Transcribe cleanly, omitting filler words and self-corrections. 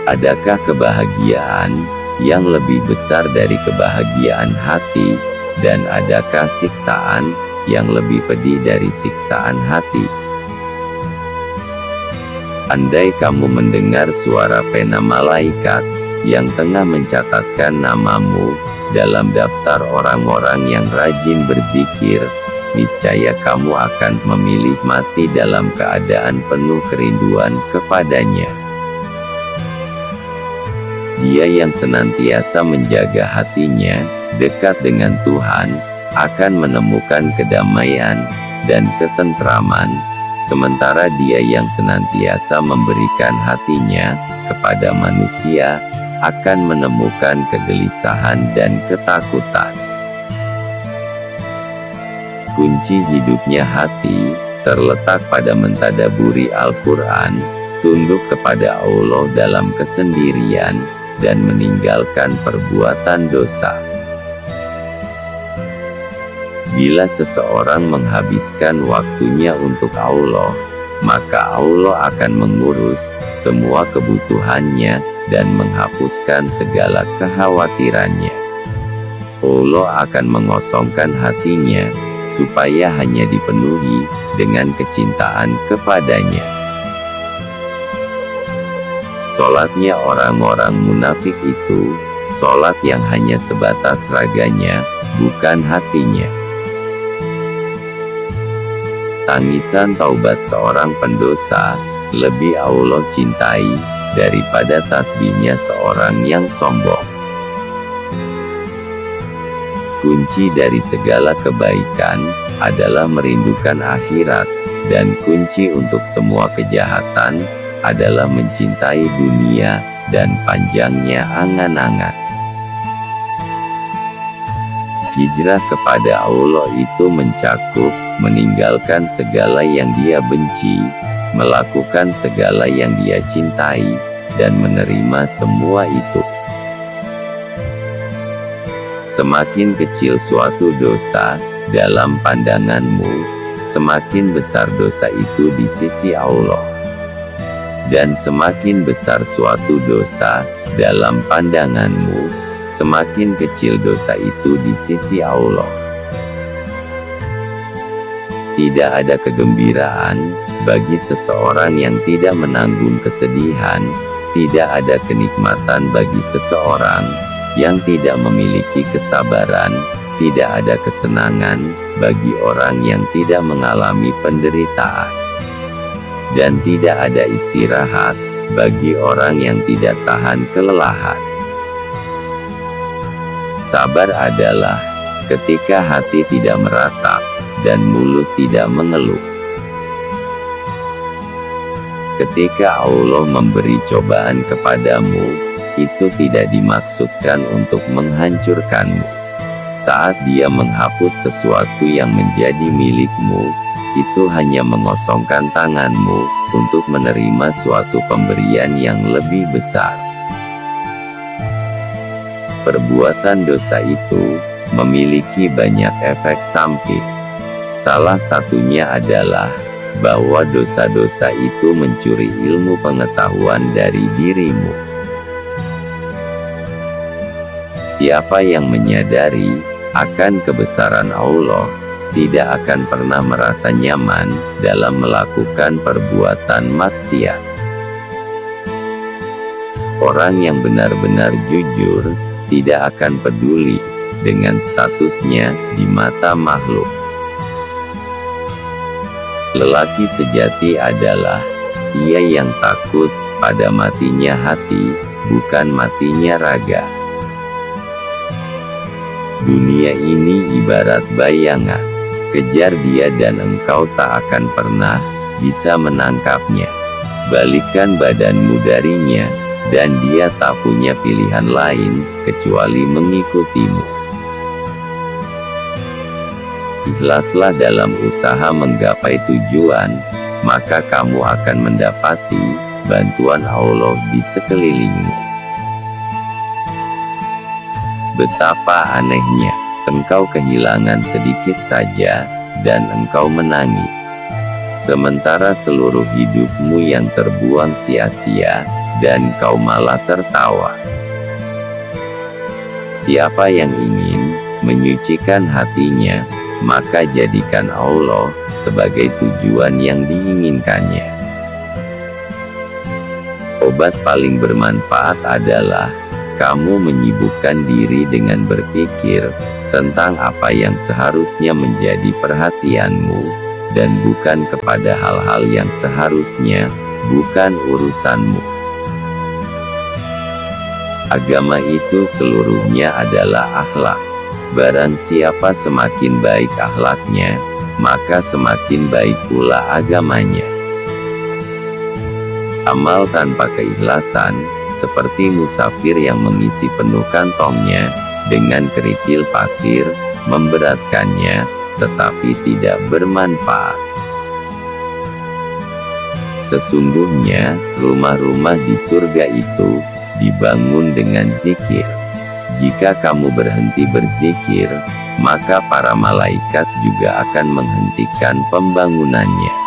Adakah kebahagiaan yang lebih besar dari kebahagiaan hati, dan adakah siksaan yang lebih pedih dari siksaan hati? Andai kamu mendengar suara pena malaikat yang tengah mencatatkan namamu dalam daftar orang-orang yang rajin berzikir, niscaya kamu akan memilih mati dalam keadaan penuh kerinduan kepadanya. Dia yang senantiasa menjaga hatinya dekat dengan Tuhan, akan menemukan kedamaian dan ketentraman, sementara dia yang senantiasa memberikan hatinya kepada manusia, akan menemukan kegelisahan dan ketakutan. Kunci hidupnya hati terletak pada mentadaburi Al-Quran, tunduk kepada Allah dalam kesendirian, dan meninggalkan perbuatan dosa. Bila seseorang menghabiskan waktunya untuk Allah, maka Allah akan mengurus semua kebutuhannya dan menghapuskan segala kekhawatirannya. Allah akan mengosongkan hatinya supaya hanya dipenuhi dengan kecintaan kepadanya. Solatnya orang-orang munafik itu, solat yang hanya sebatas raganya, bukan hatinya. Tangisan taubat seorang pendosa, lebih Allah cintai, daripada tasbihnya seorang yang sombong. Kunci dari segala kebaikan, adalah merindukan akhirat, dan kunci untuk semua kejahatan, adalah mencintai dunia, dan panjangnya angan-angan. Hijrah kepada Allah itu mencakup, meninggalkan segala yang dia benci, melakukan segala yang dia cintai, dan menerima semua itu. Semakin kecil suatu dosa dalam pandanganmu, semakin besar dosa itu di sisi Allah. Dan semakin besar suatu dosa dalam pandanganmu, semakin kecil dosa itu di sisi Allah. Tidak ada kegembiraan bagi seseorang yang tidak menanggung kesedihan, tidak ada kenikmatan bagi seseorang yang tidak memiliki kesabaran, tidak ada kesenangan bagi orang yang tidak mengalami penderitaan. Dan tidak ada istirahat bagi orang yang tidak tahan kelelahan. Sabar adalah ketika hati tidak meratap dan mulut tidak mengeluh. Ketika Allah memberi cobaan kepadamu, itu tidak dimaksudkan untuk menghancurkanmu. Saat Dia menghapus sesuatu yang menjadi milikmu, itu hanya mengosongkan tanganmu untuk menerima suatu pemberian yang lebih besar. Perbuatan dosa itu memiliki banyak efek samping. Salah satunya adalah bahwa dosa-dosa itu mencuri ilmu pengetahuan dari dirimu. Siapa yang menyadari akan kebesaran Allah, tidak akan pernah merasa nyaman dalam melakukan perbuatan maksiat. Orang yang benar-benar jujur, tidak akan peduli dengan statusnya di mata makhluk. Lelaki sejati adalah ia yang takut pada matinya hati, bukan matinya raga. Dunia ini ibarat bayangan. Kejar dia dan engkau tak akan pernah bisa menangkapnya. Balikkan badanmu darinya, dan dia tak punya pilihan lain kecuali mengikutimu. Ikhlaslah dalam usaha menggapai tujuan, maka kamu akan mendapati bantuan Allah di sekelilingmu. Betapa anehnya, engkau kehilangan sedikit saja, dan engkau menangis. Sementara seluruh hidupmu yang terbuang sia-sia, dan kau malah tertawa. Siapa yang ingin menyucikan hatinya, maka jadikan Allah sebagai tujuan yang diinginkannya. Obat paling bermanfaat adalah kamu menyibukkan diri dengan berpikir tentang apa yang seharusnya menjadi perhatianmu, dan bukan kepada hal-hal yang seharusnya bukan urusanmu. Agama itu seluruhnya adalah akhlak. Barang siapa semakin baik akhlaknya, maka semakin baik pula agamanya. Amal tanpa keikhlasan, seperti musafir yang mengisi penuh kantongnya dengan kerikil pasir, memberatkannya, tetapi tidak bermanfaat. Sesungguhnya, rumah-rumah di surga itu dibangun dengan zikir. Jika kamu berhenti berzikir, maka para malaikat juga akan menghentikan pembangunannya.